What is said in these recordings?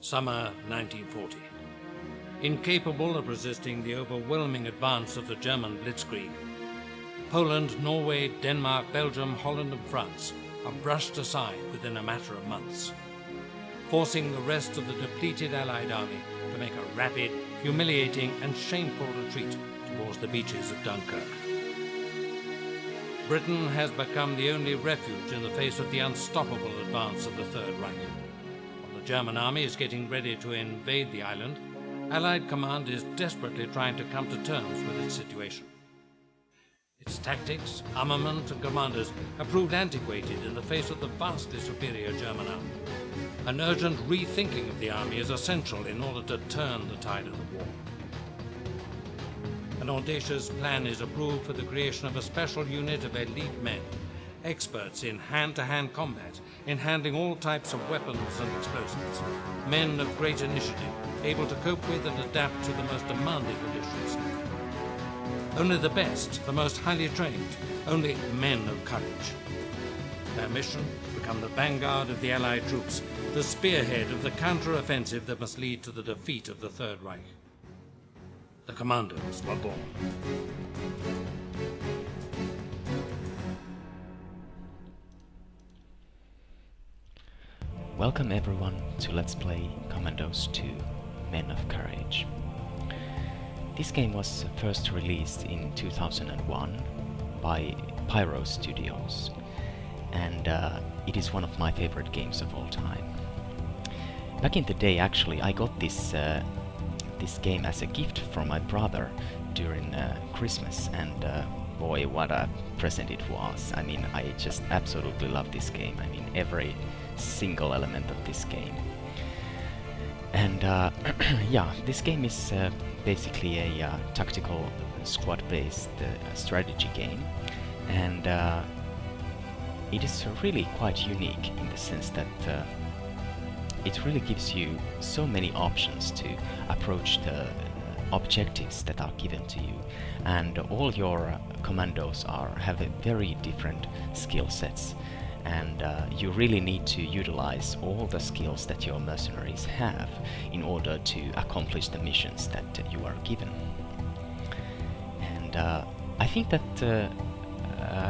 Summer 1940. Incapable of resisting the overwhelming advance of the German blitzkrieg, Poland, Norway, Denmark, Belgium, Holland and France are brushed aside within a matter of months, forcing the rest of the depleted Allied army to make a rapid, humiliating and shameful retreat towards the beaches of Dunkirk. Britain has become the only refuge in the face of the unstoppable advance of the Third Reich. While the German army is getting ready to invade the island, Allied command is desperately trying to come to terms with its situation. Its tactics, armament and commanders have proved antiquated in the face of the vastly superior German army. An urgent rethinking of the army is essential in order to turn the tide of the war. An audacious plan is approved for the creation of a special unit of elite men, experts in hand-to-hand combat, in handling all types of weapons and explosives, men of great initiative, able to cope with and adapt to the most demanding conditions. Only the best, the most highly trained, only men of courage. Their mission, become the vanguard of the Allied troops, the spearhead of the counter-offensive that must lead to the defeat of the Third Reich. The Commandos were born. Welcome everyone to Let's Play Commandos 2 Men of Courage. This game was first released in 2001 by Pyro Studios, and it is one of my favorite games of all time. Back in the day, actually, I got this game as a gift from my brother during Christmas, and boy, what a present it was. I mean, I just absolutely love this game. I mean, every single element of this game. And yeah, this game is basically a tactical squad-based strategy game, and it is really quite unique in the sense that it really gives you so many options to approach the objectives that are given to you, and all your commandos have a very different skill sets, and you really need to utilize all the skills that your mercenaries have in order to accomplish the missions that you are given. And I think that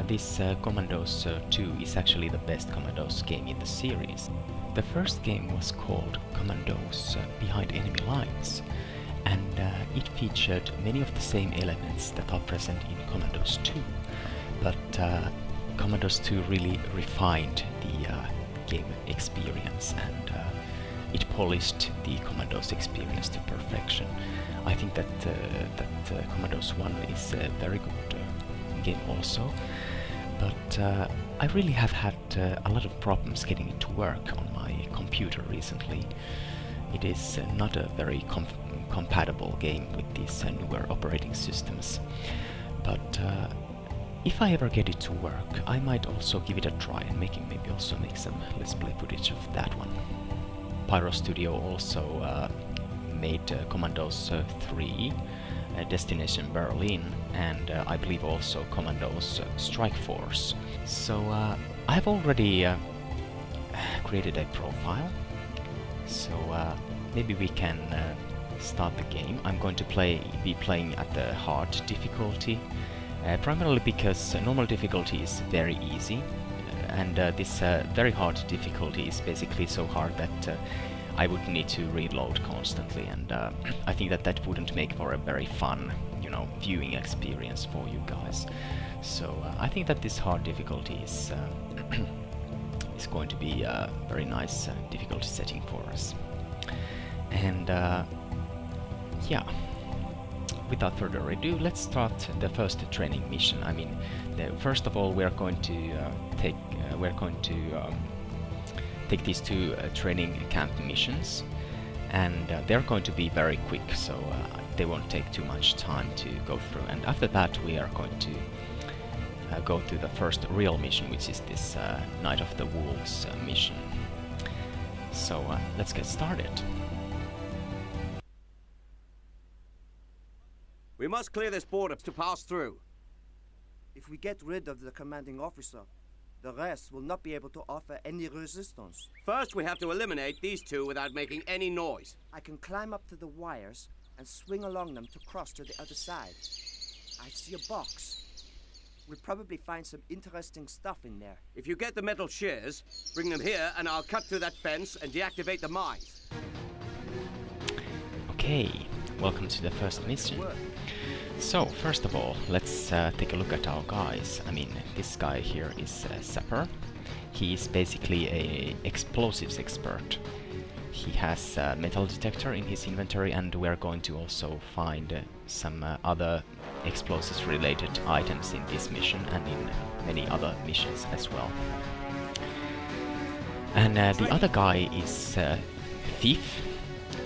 this Commandos 2 is actually the best Commandos game in the series. The first game was called Commandos Behind Enemy Lines, and it featured many of the same elements that are present in Commandos 2, but Commandos 2 really refined the game experience, and it polished the Commandos experience to perfection. I think that Commandos 1 is a very good game also, but I really have had a lot of problems getting it to work on my computer recently. It is not a very compatible game with these newer operating systems, but if I ever get it to work, I might also give it a try and maybe also make some Let's Play footage of that one. Pyro Studio also made Commandos 3, Destination Berlin, and I believe also Commandos Strike Force. So I have already created a profile, so maybe we can start the game. I'm going to be playing at the hard difficulty, primarily because normal difficulty is very easy, and this very hard difficulty is basically so hard that I would need to reload constantly, and I think that wouldn't make for a very fun, viewing experience for you guys. So I think that this hard difficulty is is going to be a very nice difficulty setting for us. And yeah, without further ado, let's start the first training mission. I mean, first of all, we're going to take these two training camp missions, and they're going to be very quick, so they won't take too much time to go through. And after that, we are going to go to the first real mission, which is this Night of the Wolves mission. So let's get started. We must clear this border to pass through. If we get rid of the commanding officer, The rest will not be able to offer any resistance. First, we have to eliminate these two without making any noise. I can climb up to the wires and swing along them to cross to the other side. I see a box. We'll probably find some interesting stuff in there. If you get the metal shears, bring them here and I'll cut through that fence and deactivate the mines. Okay, welcome to the first mission. So, first of all, let's take a look at our guys. I mean, this guy here is a sapper. He is basically a explosives expert. He has a metal detector in his inventory, and we are going to also find some other explosives related items in this mission and in many other missions as well. And the other guy is Thief.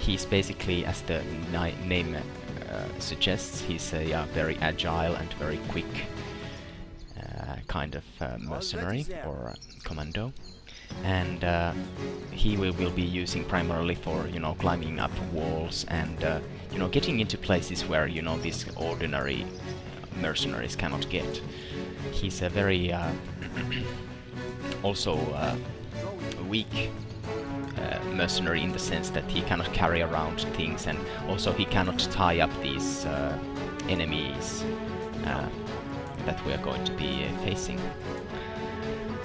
He's basically, as the name suggests, he's a very agile and very quick kind of mercenary or commando, and he will be using primarily for, you know, climbing up walls and you know, getting into places where, you know, these ordinary mercenaries cannot get. He's a very also weak mercenary in the sense that he cannot carry around things, and also he cannot tie up these enemies that we are going to be facing.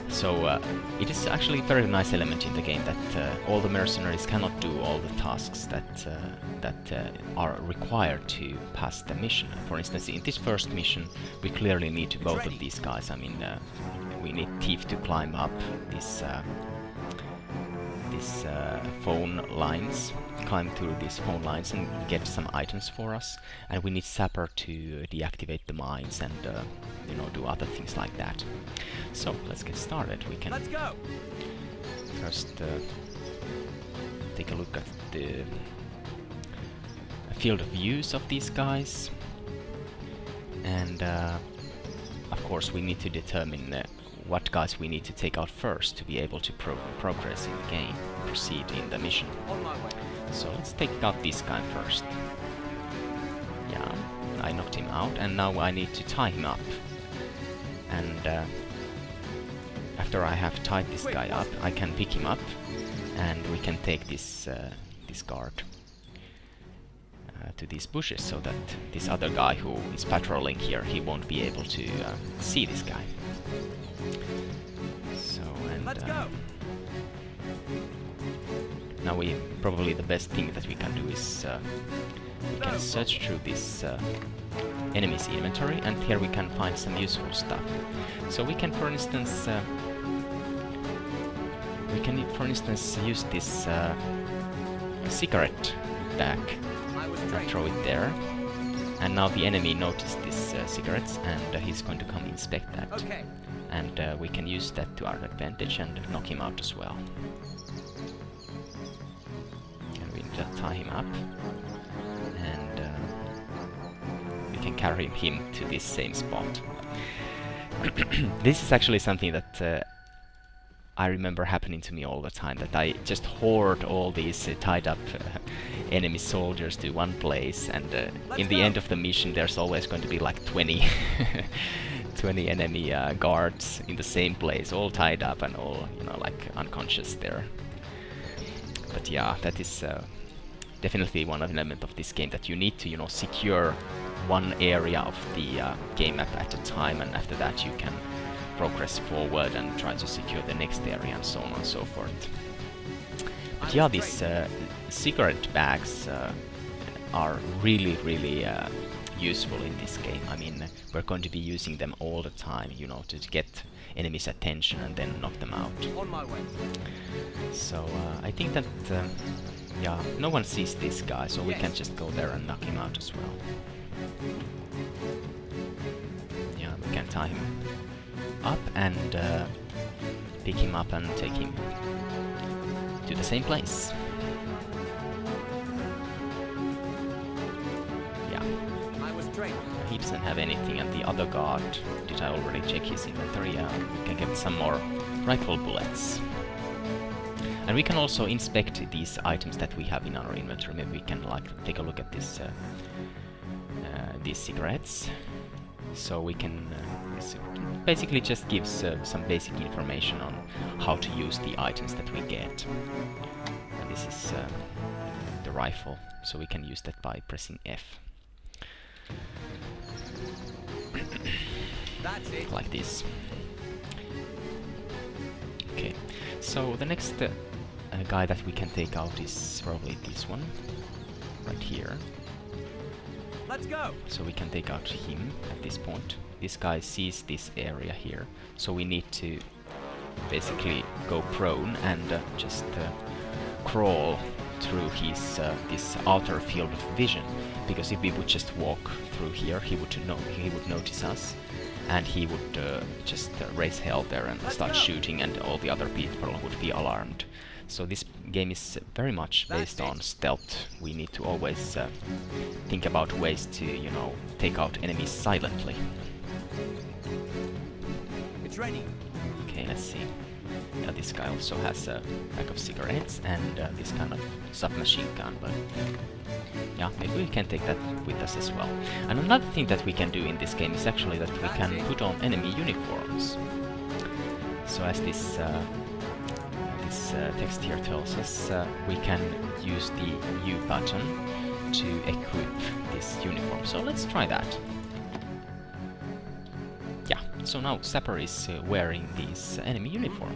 So it is actually a very nice element in the game that all the mercenaries cannot do all the tasks that are required to pass the mission. For instance, in this first mission we clearly need both of these guys. I mean, we need Thief to climb up this phone lines, climb through these phone lines and get some items for us, and we need Sapper to deactivate the mines and you know, do other things like that. So let's get started. We can first take a look at the field of views of these guys, and of course we need to determine what guys we need to take out first to be able to progress in the game, proceed in the mission. So let's take out this guy first. Yeah, I knocked him out, and now I need to tie him up. And after I have tied this guy up, I can pick him up, and we can take this this guard to these bushes, so that this other guy who is patrolling here, he won't be able to see this guy. So, and now probably the best thing that we can do is we can search through this enemy's inventory, and here we can find some useful stuff. So we can, for instance, use this cigarette bag and throw it there. And now the enemy noticed these cigarettes, and he's going to come inspect that. Okay. And we can use that to our advantage and knock him out as well. And we just tie him up, and we can carry him to this same spot. This is actually something that I remember happening to me all the time, that I just hoard all these tied up enemy soldiers to one place, and in the end of the mission there's always going to be like 20 20 enemy guards in the same place, all tied up and all, you know, like unconscious there. But yeah, that is definitely one element of this game, that you need to, you know, secure one area of the game map at a time, and after that you can progress forward and try to secure the next area and so on and so forth. But yeah, these cigarette bags are really useful in this game. I mean, we're going to be using them all the time, you know, to get enemies' attention and then knock them out. On my way. So I think that yeah, no one sees this guy, so we can just go there and knock him out as well. Yeah, we can tie him up and pick him up and take him to the same place. Yeah. He doesn't have anything, and the other guard, did I already check his inventory? Yeah, we can get some more rifle bullets. And we can also inspect these items that we have in our inventory. Maybe we can like take a look at this these cigarettes. So we can So it basically just gives some basic information on how to use the items that we get. And this is the rifle, so we can use that by pressing F. That's it. Like this. Okay, so the next guy that we can take out is probably this one, right here. Let's go. So we can take out him at this point. This guy sees this area here, so we need to basically go prone and just crawl through his this outer field of vision. Because if we would just walk through here, he would notice us, and he would just raise hell there and start shooting, and all the other people would be alarmed. So this game is very much based on stealth. We need to always think about ways to, you know, take out enemies silently. It's ready. Okay, let's see. This guy also has a pack of cigarettes and this kind of submachine gun, but yeah, maybe we can take that with us as well. And another thing that we can do in this game is actually that we can put on enemy uniforms. So as this text here tells us, we can use the U button to equip this uniform. So let's try that. Yeah, so now Sapper is wearing this enemy uniform.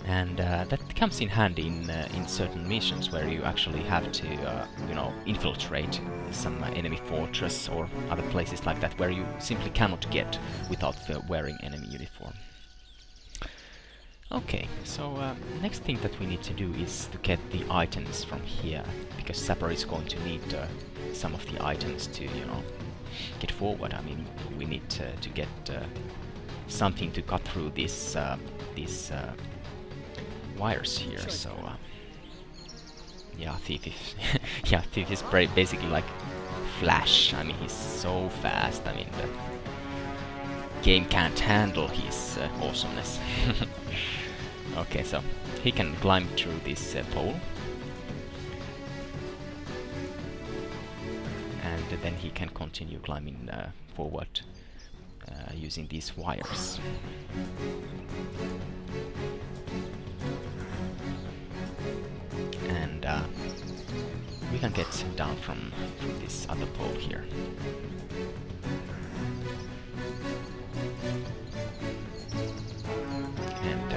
And that comes in handy in certain missions where you actually have to, you know, infiltrate some enemy fortress or other places like that where you simply cannot get without wearing enemy uniform. Okay, so next thing that we need to do is to get the items from here, because Sapper is going to need some of the items to, you know, get forward. I mean, we need to get something to cut through this these wires here. So yeah, Thief is yeah, Thief is basically like Flash. I mean, he's so fast. I mean, the game can't handle his awesomeness. Okay, so he can climb through this pole, and then he can continue climbing forward using these wires. And we can get down from this other pole here. And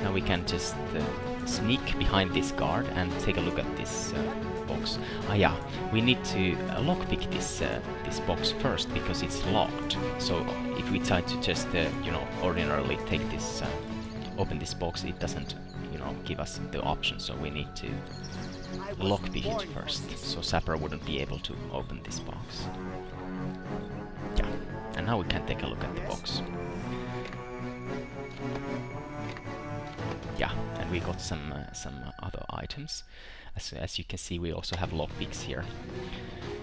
now we can just sneak behind this guard and take a look at this box. Ah yeah, we need to lockpick this this box first because it's locked. So if we try to just you know, ordinarily take this open this box, it doesn't, you know, give us the option. So we need to lockpick it first, so Sapper wouldn't be able to open this box. Yeah, and now we can take a look at the box. Yeah, and we got some other items. As you can see, we also have lockpicks here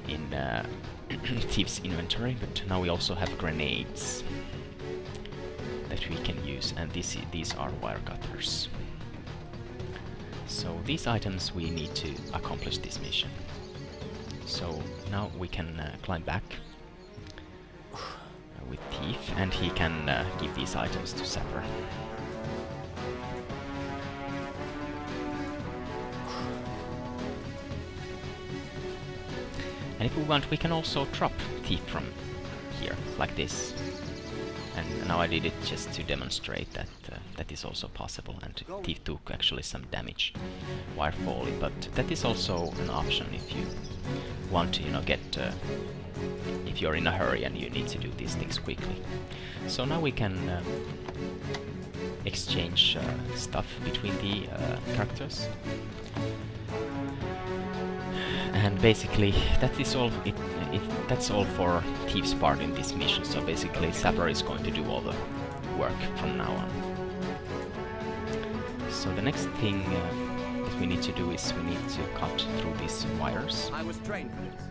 in Thief's inventory, but now we also have grenades that we can use, and these are wire cutters. So these items we need to accomplish this mission. So now we can climb back with Thief, and he can give these items to Sapper. And if we want, we can also drop Thief from here, like this. And now I did it just to demonstrate that that is also possible, and Thief took actually some damage while falling, but that is also an option if you want to, you know, get if you're in a hurry and you need to do these things quickly. So now we can exchange stuff between the characters. And basically, that is all. That's all for Thief's part in this mission. So basically, Sapper is going to do all the work from now on. So the next thing that we need to do is we need to cut through these wires. I was trained for this.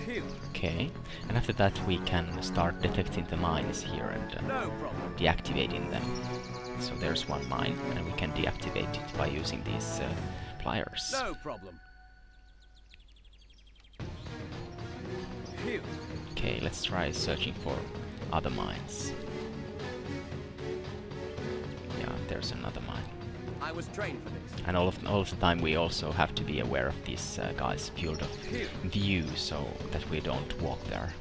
Phew. Okay, and after that we can start detecting the mines here and No problem. deactivating them. So there's one mine, and we can deactivate it by using these pliers. No problem. Okay, let's try searching for other mines. Yeah, there's another mine. I was trained for this. And all of the time we also have to be aware of this guy's field of view, so that we don't walk there.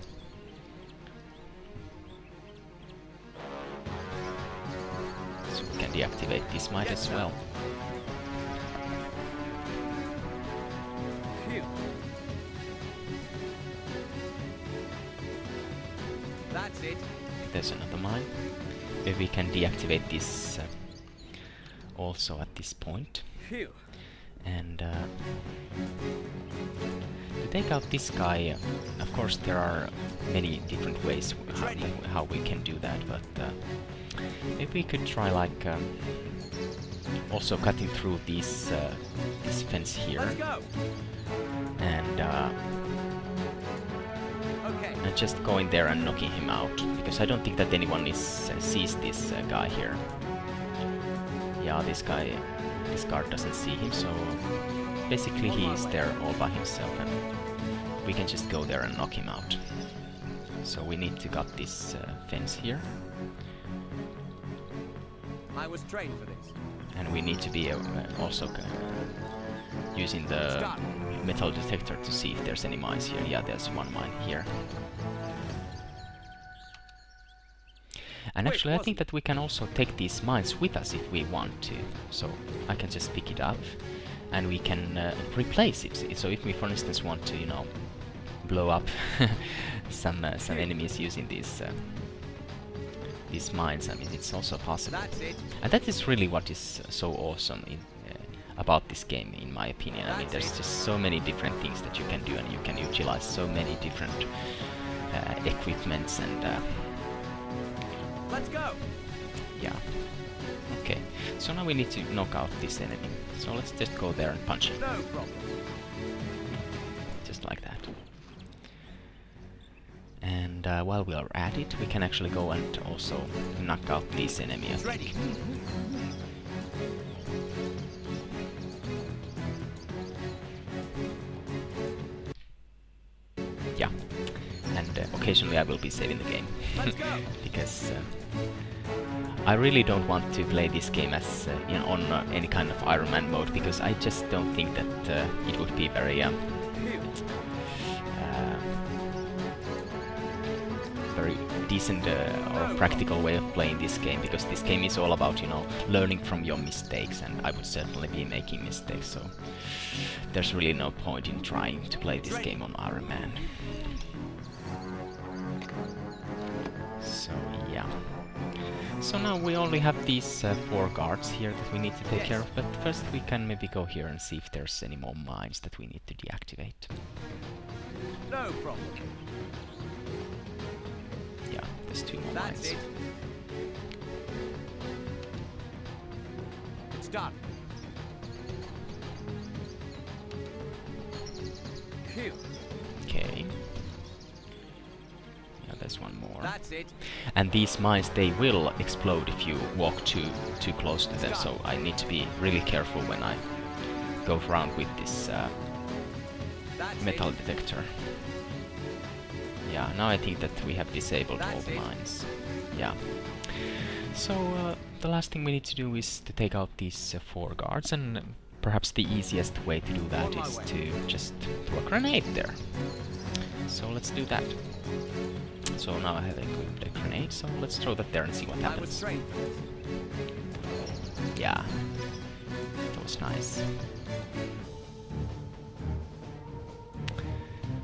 So we can deactivate this mine as well. That's it. There's another mine. Maybe we can deactivate this also at this point. Phew. And to take out this guy, of course there are many different ways how we can do that, but maybe we could try like also cutting through this fence here. Let's go. And Okay. and just going there and knocking him out, because I don't think that anyone sees this guy here. Yeah, this guard doesn't see him, so basically he is there all by himself, and we can just go there and knock him out. So we need to cut this fence here, I was trained for this. and we need to be also using the metal detector to see if there's any mines here. Yeah, there's one mine here. And actually I think that we can also take these mines with us if we want to. So I can just pick it up and we can replace it. So if we for instance want to, you know, blow up some enemies using these mines, I mean, it's also possible. That's it. And that is really what is so awesome about this game, in my opinion. I mean, there's just so many different things that you can do, and you can utilize so many different equipments and Let's go. yeah. Okay, so now we need to knock out this enemy. So let's just go there and punch him. No problem. Just like that. And while we are at it, we can actually go and also knock out this enemy, I It's think. ready. Yeah. And occasionally I will be saving the game. Let's go. Because I really don't want to play this game as you know, on any kind of Iron Man mode, because I just don't think that it would be very very decent or practical way of playing this game, because this game is all about, you know, learning from your mistakes, and I would certainly be making mistakes, so there's really no point in trying to play this game on Iron Man. So yeah. So now we only have these 4 guards here that we need to take care of, but first we can maybe go here and see if there's any more mines that we need to deactivate. No problem. Yeah, there's 2 more That's mines. it. It's done. Phew. Okay. Yeah, there's one more. That's it. And these mines, they will explode if you walk too close to them, so I need to be really careful when I go around with this That's metal it. detector. Yeah, now I think that we have disabled all That's the it. mines. Yeah. So the last thing we need to do is to take out these 4 guards, and perhaps the easiest way to do that On my is way. to just throw a grenade there. So let's do that. So now I have equipped a grenade, so let's throw that there and see what I was happens. trained for this. Yeah, that was nice.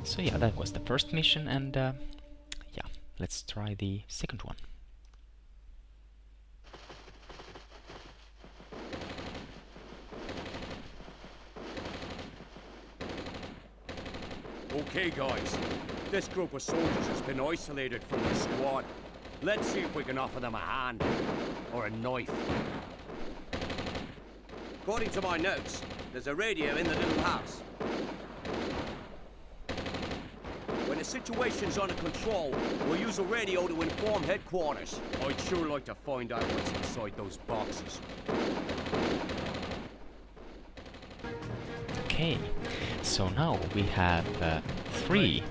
So yeah, that was the first mission, and yeah, let's try the second one. Okay, guys. This group of soldiers has been isolated from the squad. Let's see if we can offer them a hand. Or a knife. According to my notes, there's a radio in the little house. When the situation's under control, we'll use a radio to inform headquarters. I'd sure like to find out what's inside those boxes. Okay, so now we have 3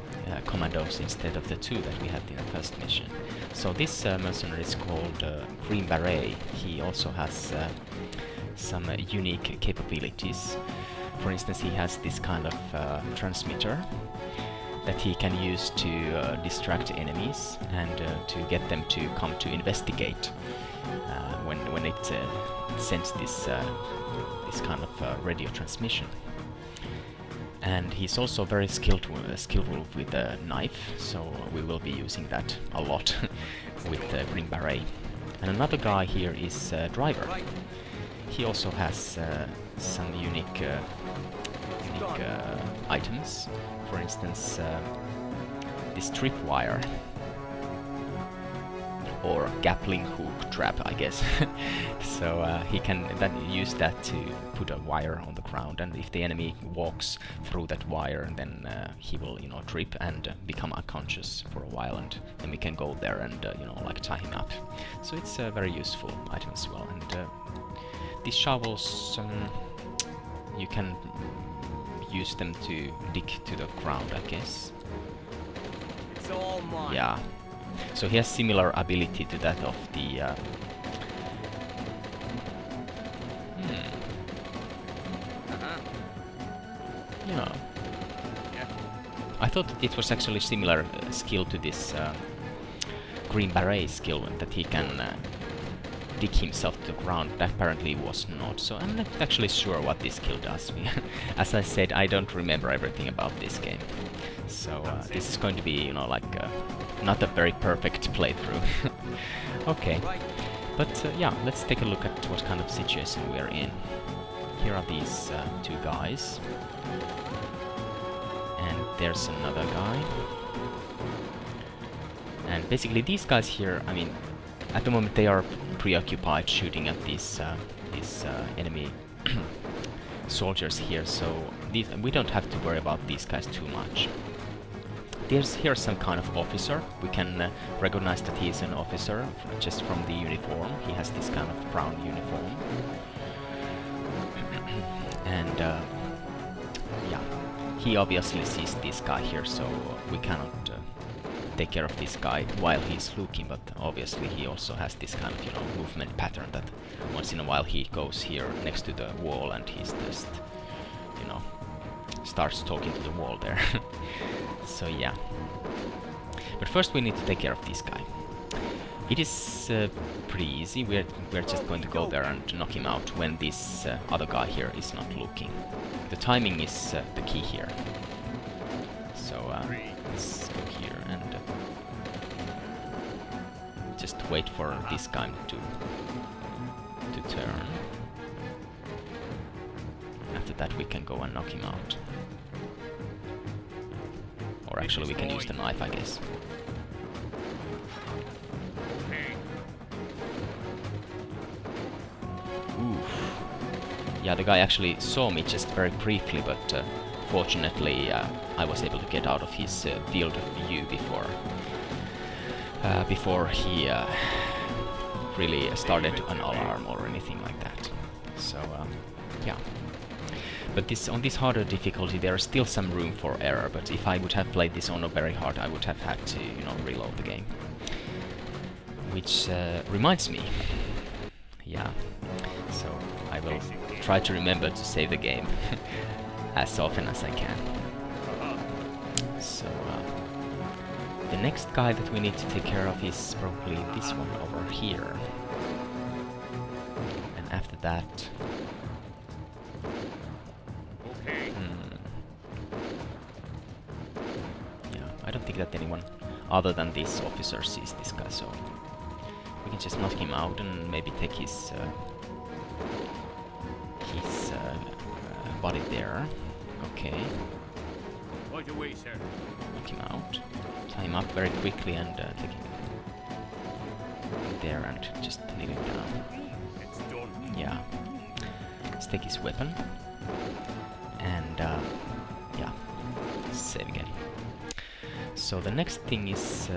commandos instead of the 2 that we had in the first mission. So this mercenary is called Green Beret. He also has some unique capabilities. For instance, he has this kind of transmitter that he can use to distract enemies and to get them to come to investigate when it sends this kind of radio transmission. And he's also very skillful with a knife, so we will be using that a lot with Green Beret. And another guy here is Driver. He also has some unique items. For instance, this tripwire, or Gatling hook trap, I guess. So he can then use that to put a wire on the ground, and if the enemy walks through that wire, then he will, you know, trip and become unconscious for a while, and then we can go there and you know, like tie him up. So it's a very useful item as well. And these shovels, you can use them to dig to the ground, I guess. It's all mine. Yeah. So he has similar ability to that of the Yeah. I thought that it was actually similar skill to this Green Beret skill, that he can dig himself to the ground. That apparently was not, so I'm not actually sure what this skill does. As I said, I don't remember everything about this game. So this is going to be, you know, like not a very perfect playthrough. Okay, but yeah, let's take a look at what kind of situation we are in. Here are these 2 guys, and there's another guy. And basically these guys here, I mean, at the moment they are preoccupied shooting at these enemy soldiers here, so we don't have to worry about these guys too much. Here's some kind of officer. We can recognize that he is an officer just from the uniform. He has this kind of brown uniform. And yeah, he obviously sees this guy here, so we cannot take care of this guy while he's looking, but obviously he also has this kind of, you know, movement pattern that once in a while he goes here next to the wall and he's just, you know, starts talking to the wall there. So yeah. But first we need to take care of this guy. It is pretty easy. We're just going to go there and knock him out when this other guy here is not looking. The timing is the key here. So let's go here and just wait for this guy to turn. After that we can go and knock him out. Or actually we can use the knife, I guess. Oof. Yeah, the guy actually saw me just very briefly, but fortunately I was able to get out of his field of view before he really started an alarm or anything like that. So yeah. But on this harder difficulty there is still some room for error, but if I would have played this on a very hard, I would have had to, you know, reload the game. Which reminds me, yeah, so I will try to remember to save the game as often as I can. So the next guy that we need to take care of is probably this one over here. And after that... I don't think that anyone other than this officer sees this guy, so we can just knock him out and maybe take his body there. Okay. Right away, sir. Knock him out. Tie him up very quickly and take him there and just nail him down. It's done. Yeah. Let's take his weapon and yeah, save again. So the next thing is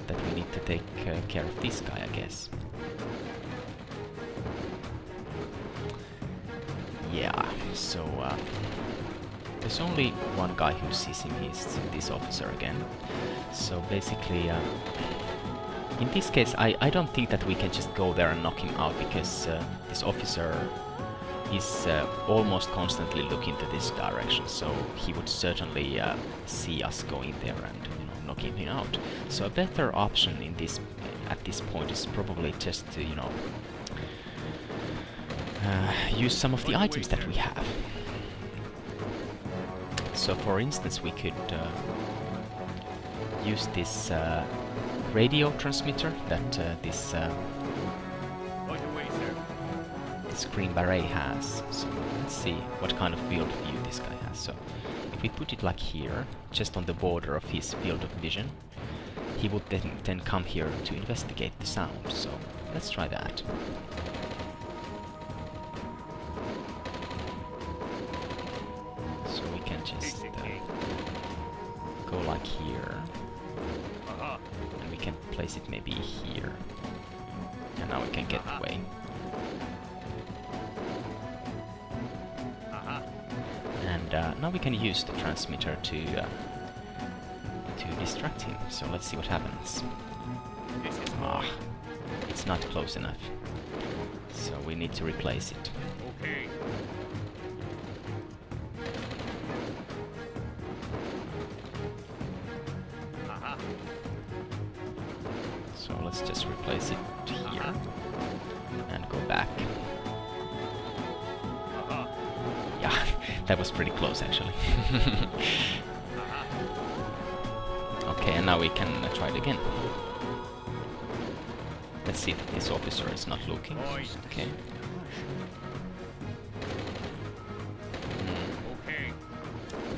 that we need to take care of this guy, I guess. Yeah, so There's only one guy who sees him, he's this officer again. So basically, in this case, I don't think that we can just go there and knock him out, because this officer is almost constantly looking to this direction, so he would certainly see us going there and knocking him out. So a better option in this at this point is probably just to use some of the items that we have. So for instance, we could use this radio transmitter that this green beret has. So let's see what kind of field of view this guy has. So if we put it like here, just on the border of his field of vision, he would then come here to investigate the sound. So let's try that. So we can just go like here, and we can place it maybe here, and now we can get away. And now we can use the transmitter to distract him. So let's see what happens. Ah, it's not close enough. So we need to replace it. Okay. So let's just replace it here and go back. Yeah, that was pretty close actually. Okay, and now we can try it again. Let's see that this officer is not looking. Okay.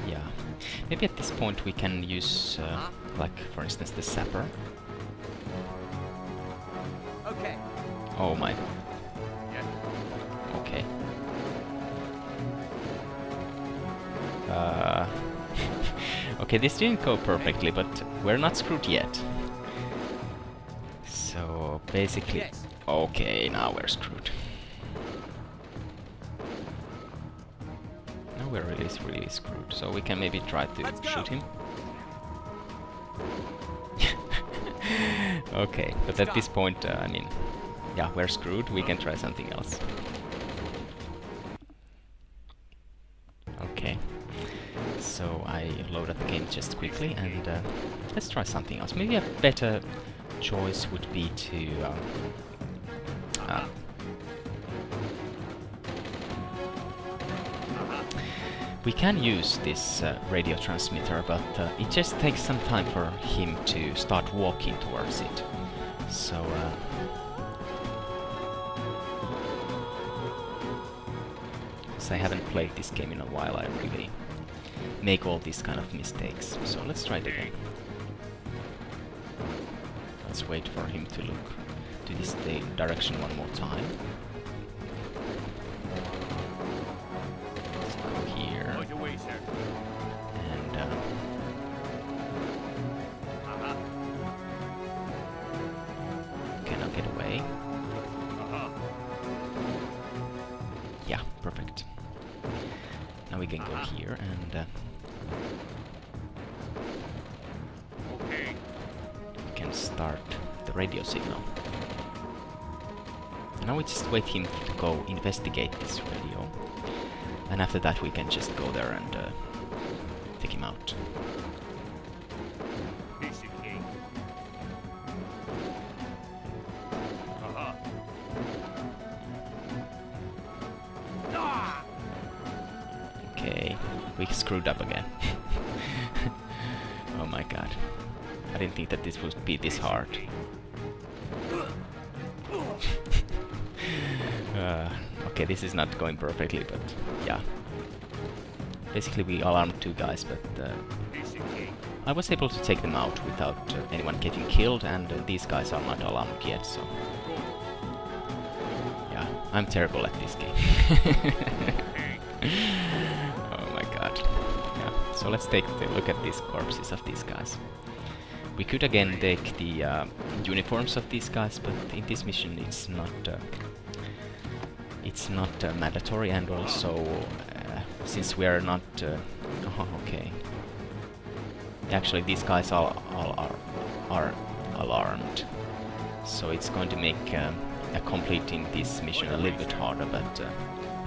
Yeah. Maybe at this point we can use, like, for instance, the sapper. Okay. Oh my. Okay. Okay, this didn't go perfectly, but we're not screwed yet. So basically, okay, now we're screwed. Now we're really screwed. So we can maybe try to shoot him. Okay, but at this point, I mean, yeah, we're screwed. We can try something else. Okay. So I load up the game just quickly, and let's try something else. Maybe a better choice would be to we can use this radio transmitter, but it just takes some time for him to start walking towards it. So since I haven't played this game in a while, I really make all these kind of mistakes. So let's try it again. Let's wait for him to look to this direction one more time. Let's go here. And okay, now get away. Yeah, perfect. Now we can go here and we can start the radio signal. And now we just wait him to go investigate this radio, and after that we can just go there and take him out. Okay, we screwed up again. Oh my god. I didn't think that this would be this hard. Okay, this is not going perfectly, but yeah. Basically we alarmed two guys, but I was able to take them out without anyone getting killed, and these guys are not alarmed yet, so... Yeah, I'm terrible at this game. Oh my god. Yeah, so let's take a look at these corpses of these guys. We could again take the uniforms of these guys, but in this mission it's not mandatory, and also since we are not Oh, okay. Actually, these guys all are alarmed, so it's going to make completing this mission a little bit harder, but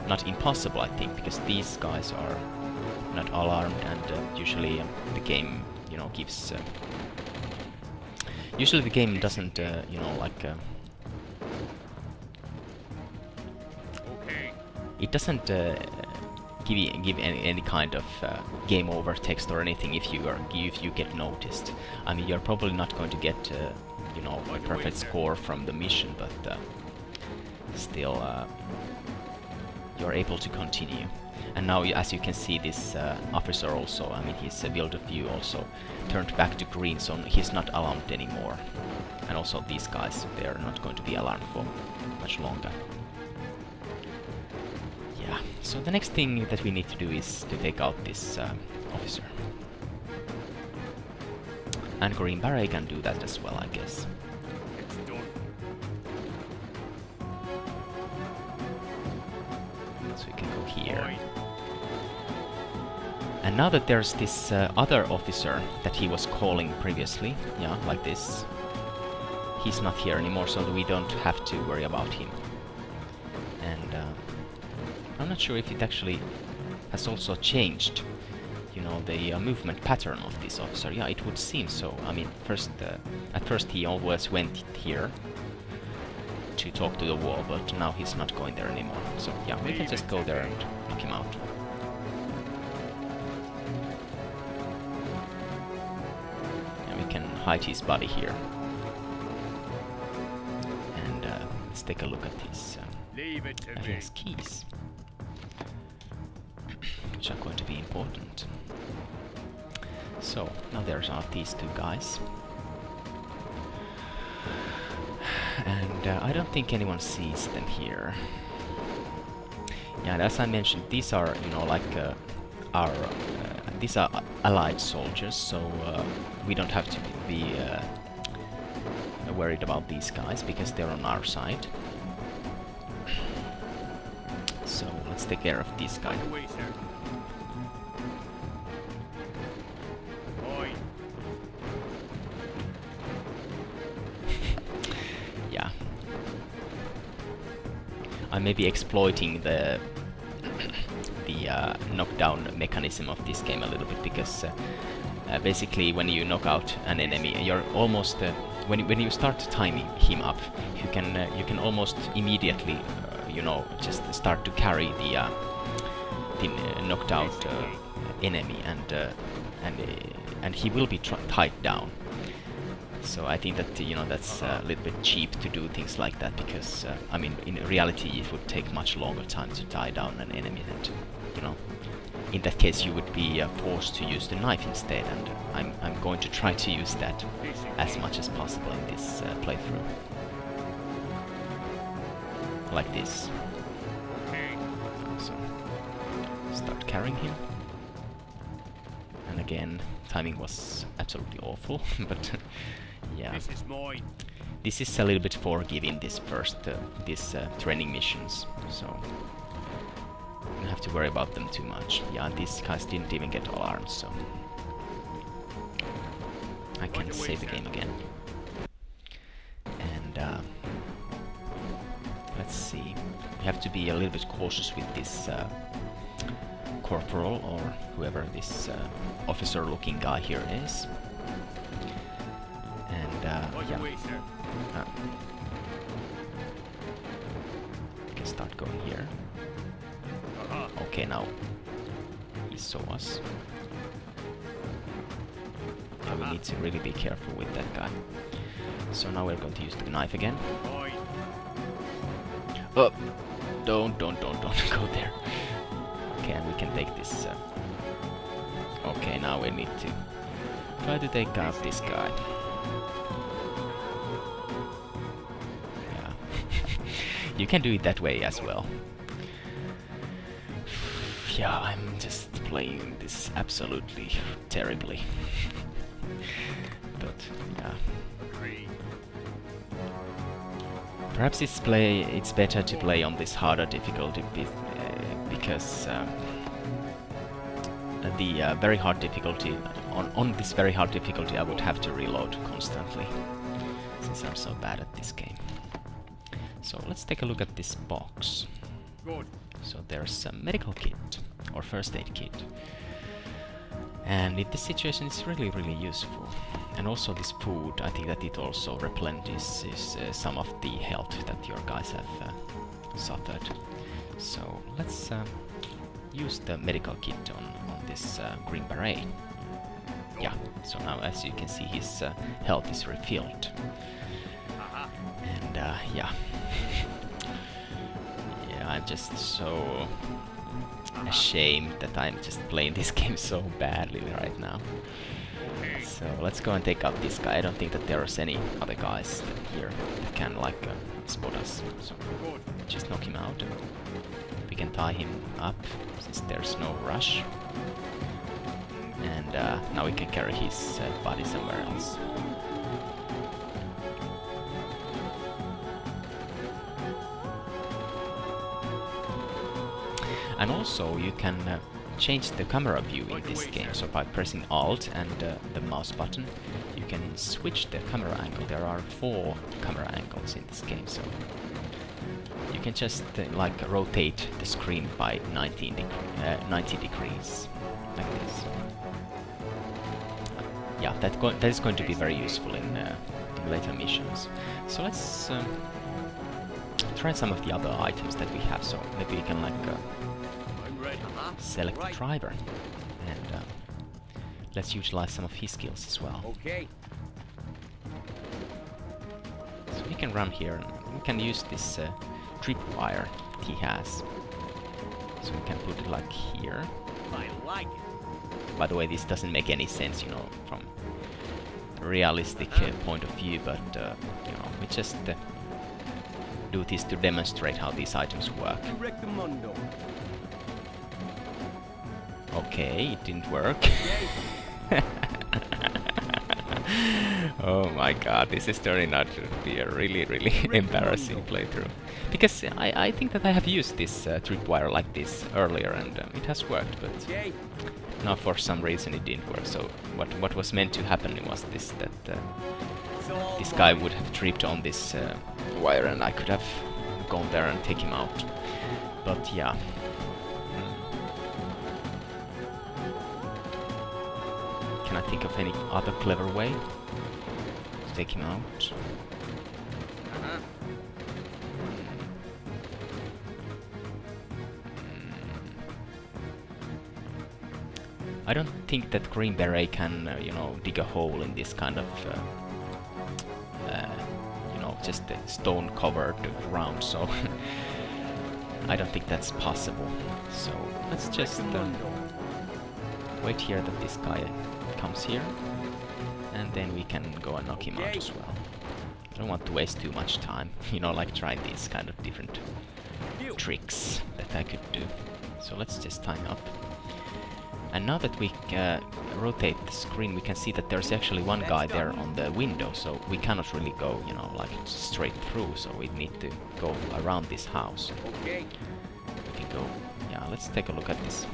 not impossible, I think, because these guys are not alarmed, and usually the game, you know, gives. Usually the game doesn't, you know, like. It doesn't give any kind of game over text or anything if you get noticed. I mean, you're probably not going to get you know, a perfect score from the mission, but still you're able to continue. And now, as you can see, this officer also, I mean, his field of view also turned back to green, so he's not alarmed anymore. And also these guys, they're not going to be alarmed for much longer. Yeah, so the next thing that we need to do is to take out this officer. And Green Beret can do that as well, I guess. It's done. So we can go here. And now that there's this other officer that he was calling previously, yeah, like this, he's not here anymore, so we don't have to worry about him. And I'm not sure if it actually has also changed, you know, the movement pattern of this officer. Yeah, it would seem so. I mean, at first he always went here to talk to the wall, but now he's not going there anymore. So yeah, we can just go there and knock him out. And we can hide his body here. And let's take a look at his... Leave it to he has keys, which are going to be important. So, now there's these two guys. And I don't think anyone sees them here. Yeah, and as I mentioned, these are, you know, like these are allied soldiers, so we don't have to be worried about these guys because they're on our side. So let's take care of this guy. Yeah. I may be exploiting the knockdown mechanism of this game a little bit, because basically when you knock out an enemy, you're almost when you start timing him up, you can almost immediately you know, just start to carry the knocked out enemy, and he will be tied down. So I think that, you know, that's a little bit cheap to do things like that, because I mean, in reality it would take much longer time to tie down an enemy than, you know, in that case you would be forced to use the knife instead, and I'm going to try to use that as much as possible in this playthrough. Like this. So start carrying him. And again, timing was absolutely awful, but yeah. This is mine. This is a little bit forgiving, this first training missions, so you don't have to worry about them too much. Yeah, these guys didn't even get alarmed, so I can save the game again. And let's see. We have to be a little bit cautious with this corporal, or whoever this officer-looking guy here is. And yeah. We can start going here. Okay, now he saw us. Yeah, we need to really be careful with that guy. So now we're going to use the knife again. Oh, don't go there. Okay, and we can take this. Okay, now we need to try to take out this guy. Yeah, you can do it that way as well. Yeah, I'm just playing this absolutely terribly. But yeah. Perhaps it's better to play on this harder difficulty because very hard difficulty, on this very hard difficulty I would have to reload constantly, since I'm so bad at this game. So let's take a look at this box. Good. So there's a medical kit, or first aid kit. And in this situation it's really, really useful. And also this food, I think that it also replenishes some of the health that your guys have suffered. So let's use the medical kit on this Green Beret. Yeah, so now as you can see his health is refilled. And yeah. Yeah, I'm just so ashamed that I'm just playing this game so badly right now. So let's go and take out this guy. I don't think that there's any other guys here that can like spot us. So just knock him out. We can tie him up since there's no rush. And now we can carry his body somewhere else. And also you can change the camera view in this game. So by pressing Alt and the mouse button, you can switch the camera angle. There are 4 camera angles in this game, so you can just like rotate the screen by 90 degrees, like this. Yeah, that is going to be very useful in later missions. So let's try some of the other items that we have. So maybe we can like select the driver, and let's utilize some of his skills as well. Okay. So we can run here, and we can use this tripwire that he has. So we can put it like here. I like it. By the way, this doesn't make any sense, you know, from a realistic point of view, but you know, we just do this to demonstrate how these items work. Okay, it didn't work. Oh my god, this is turning out to be a really, really embarrassing playthrough. Because I think that I have used this tripwire like this earlier, and it has worked, but now for some reason it didn't work. So what was meant to happen was this, that this guy would have tripped on this wire and I could have gone there and take him out. But yeah. Can I think of any other clever way to take him out? I don't think that Green Beret can, you know, dig a hole in this kind of, you know, just a stone-covered ground, so I don't think that's possible. So let's just wait here that this guy comes here, and then we can go and knock him out as well. I don't want to waste too much time, you know, like try these kind of different tricks that I could do. So let's just tie him up. And now that we rotate the screen, we can see that there's actually one guy there on the window, so we cannot really go, you know, like straight through, so we need to go around this house. Okay. We can go, yeah, let's take a look at this.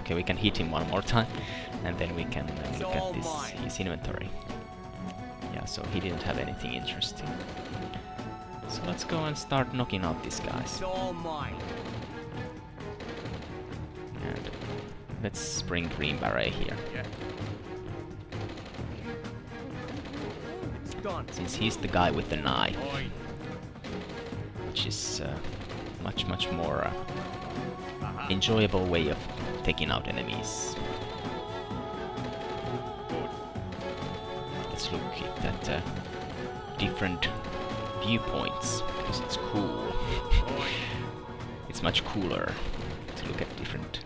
Okay, we can hit him one more time, and then we can look at this, his inventory. Yeah, so he didn't have anything interesting. So let's go and start knocking out these guys. It's all mine. And let's bring Green Beret here. Yeah. It's done. Since he's the guy with the knife, which is much more enjoyable way of taking out enemies. Let's look at different viewpoints, because it's cool. It's much cooler to look at different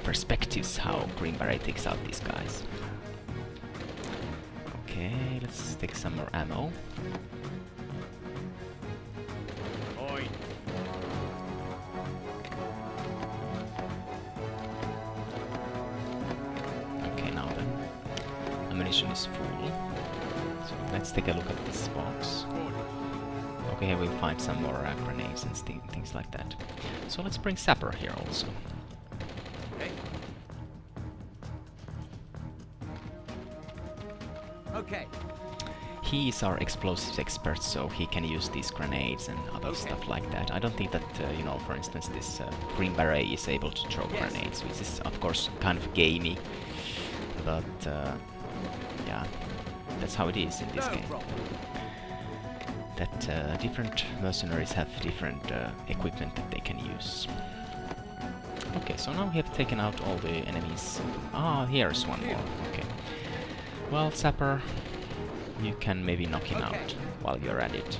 perspectives how Green Beret takes out these guys. Okay, let's take some more ammo. Okay, now the ammunition is full. So let's take a look at this box. Okay, we'll find some more grenades and things like that. So let's bring Sapper here also. Okay. He is our explosives expert, so he can use these grenades and other stuff like that. I don't think that, you know, for instance, this Green Beret is able to throw grenades, which is, of course, kind of gamey. But, yeah, that's how it is in this game. That different mercenaries have different equipment that they can use. Okay, so now we have taken out all the enemies. Ah, here's one more. Okay. Well, Sapper, you can maybe knock him out while you're at it.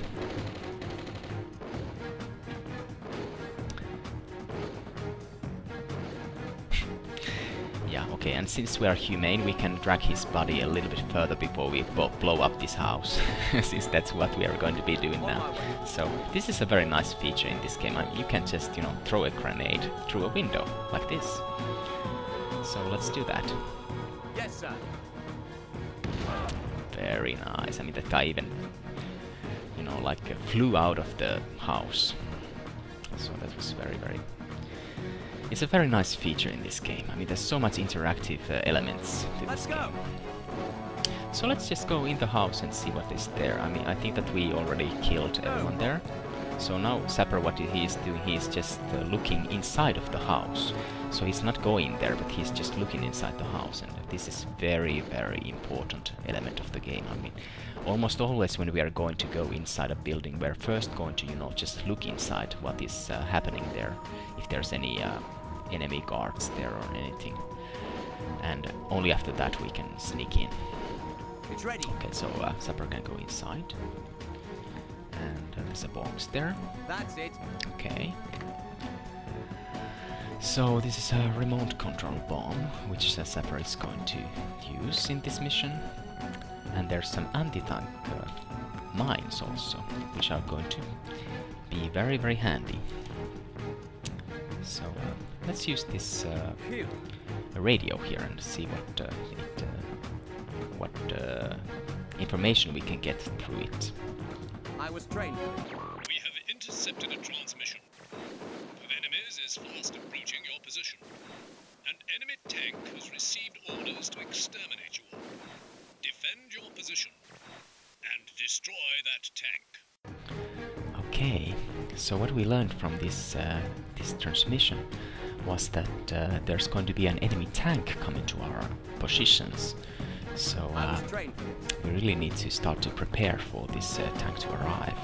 Yeah, okay, and since we are humane, we can drag his body a little bit further before we blow up this house, since that's what we are going to be doing now. So, this is a very nice feature in this game. I mean, you can just, you know, throw a grenade through a window, like this. So, let's do that. Yes, sir. Very nice. I mean, that guy even, you know, like flew out of the house. So that was very, very... It's a very nice feature in this game. I mean, there's so much interactive elements to this game. So let's just go in the house and see what is there. I mean, I think that we already killed everyone there. So now Sapper, what he is doing, he is just looking inside of the house. So he's not going there, but he's just looking inside the house, and this is very, very important element of the game. I mean, almost always when we are going to go inside a building, we're first going to, you know, just look inside what is happening there, if there's any enemy guards there or anything, and only after that we can sneak in. It's ready. Okay, so Sapper can go inside, and there's a box there. That's it. Okay. So this is a remote control bomb, which Sapper is going to use in this mission. And there's some anti-tank mines also, which are going to be very, very handy. So let's use this radio here and see what information we can get through it. I was trained. We have intercepted a transmission. The enemies is fast approaching your position. An enemy tank has received orders to exterminate you all. Defend your position and destroy that tank. Okay, so what we learned from this transmission was that there's going to be an enemy tank coming to our positions. So we really need to start to prepare for this tank to arrive.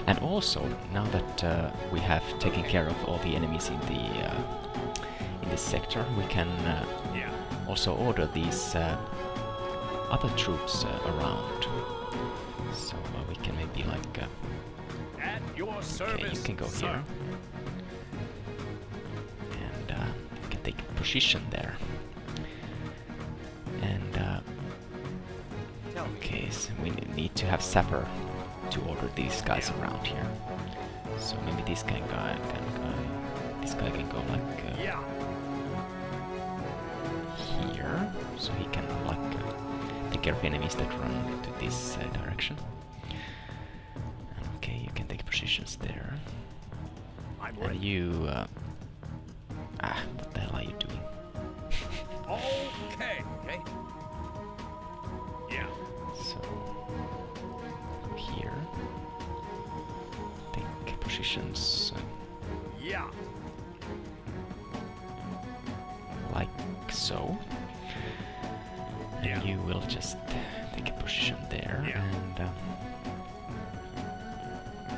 And also, now that we have taken care of all the enemies in this sector, we can also order these other troops around. So we can maybe like... At your service, okay, you can go sir. here. And you can take position there. And okay, so we need to have Sapper to order these guys around here. So maybe this guy can go like here, so he can like take care of enemies that run to this direction. And okay, you can take positions there. And you what the hell are you doing? Okay. Yeah. So go here, take positions Yeah. like so, and you will just take a position there,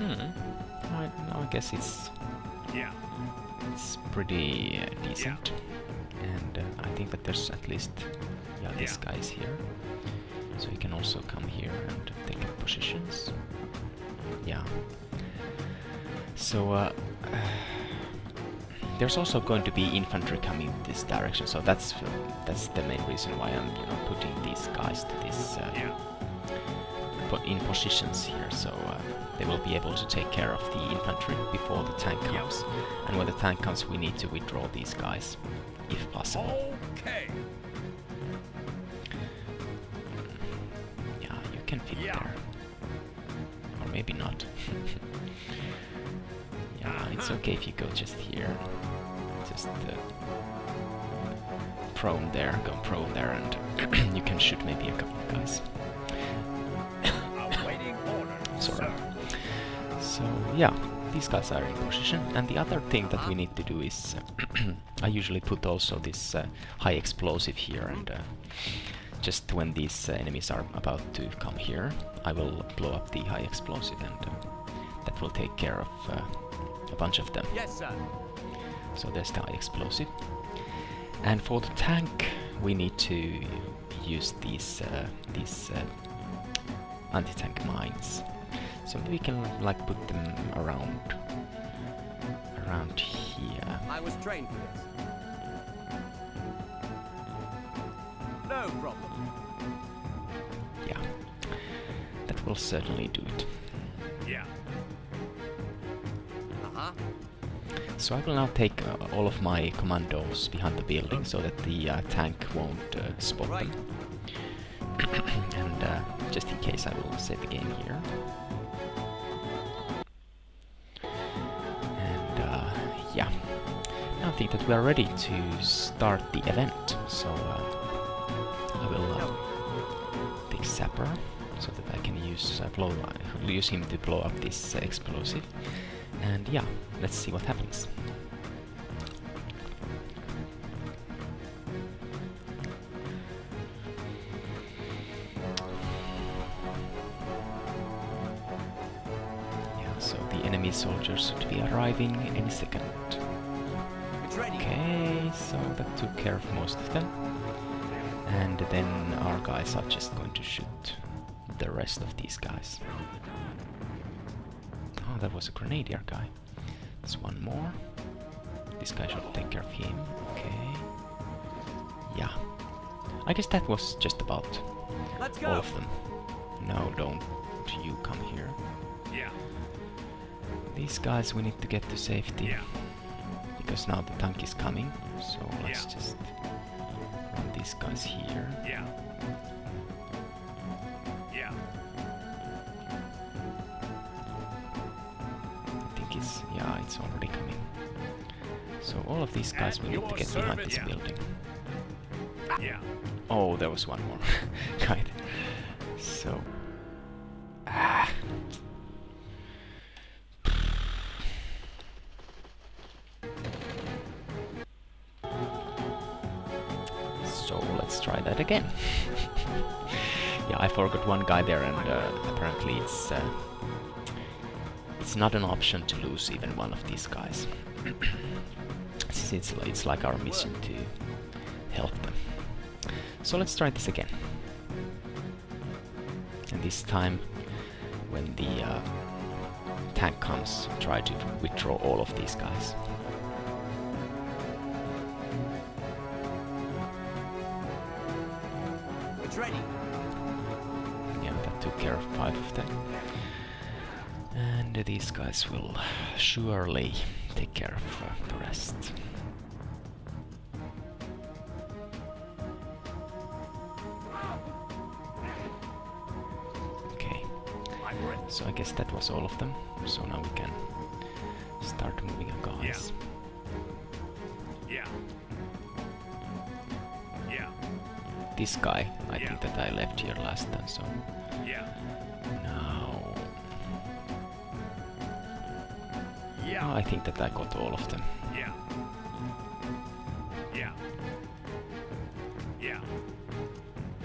and I guess it's pretty decent, and I think that there's at least this guy is here, so he can also come here and take up positions. So there's also going to be infantry coming this direction, so that's the main reason why I'm putting these guys to this put in positions here, so they will be able to take care of the infantry before the tank comes. And when the tank comes, we need to withdraw these guys, if possible. Okay. Yeah, you can fit there. Or maybe not. Yeah, it's okay if you go just here. Just prone there, go prone there, and you can shoot maybe a couple of guys. yeah, these guys are in position. And the other thing that we need to do is I usually put also this high explosive here, and just when these enemies are about to come here, I will blow up the high explosive, and that will take care of a bunch of them. Yes, sir. So there's the high explosive. And for the tank, we need to use these anti-tank mines. So we can like put them around here. I was trained for this. No problem. Yeah, that will certainly do it. Yeah. Uh-huh. So I will now take all of my commandos behind the building so that the tank won't spot Right. them. And just in case, I will save the game here. And yeah, now I think that we are ready to start the event. So I will pick Sapper so that I can use use him to blow up this explosive. And yeah, let's see what happens. Yeah, so the enemy soldiers should be arriving any second. It's ready. Okay, so that took care of most of them. And then our guys are just going to shoot the rest of these guys. Oh, that was a grenadier guy. There's one more. This guy should take care of him. Okay. Yeah. I guess that was just about Let's all go. of them. No, don't you come here. Yeah. These guys we need to get to safety. Yeah. Because now the tank is coming. So let's Yeah. just run these guys here. Yeah. Yeah. I think it's already coming. So all of these guys we At need to your get behind service. this Yeah. building. Yeah. Oh, there was one more. Right. So so let's try that again. Yeah, I forgot one guy there, and apparently it's not an option to lose even one of these guys. It's like our mission to help them. So let's try this again. And this time, when the tank comes, try to withdraw all of these guys. It's ready. Yeah, that took care of 5 of them. And these guys will surely take care of the rest. Okay, I'm ready. so I guess that was all of them. So now we can start moving our guys. Yeah. Yeah. This guy, I Yeah. think that I left here last time, so Yeah. now Yeah. I think that I got all of them. Yeah. Yeah. Yeah.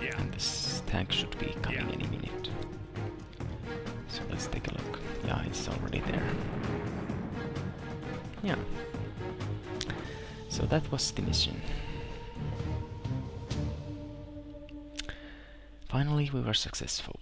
Yeah. And this tank should be coming Yeah. any minute. So let's take a look. Yeah, it's already there. Yeah. So that was the mission. Finally, we were successful.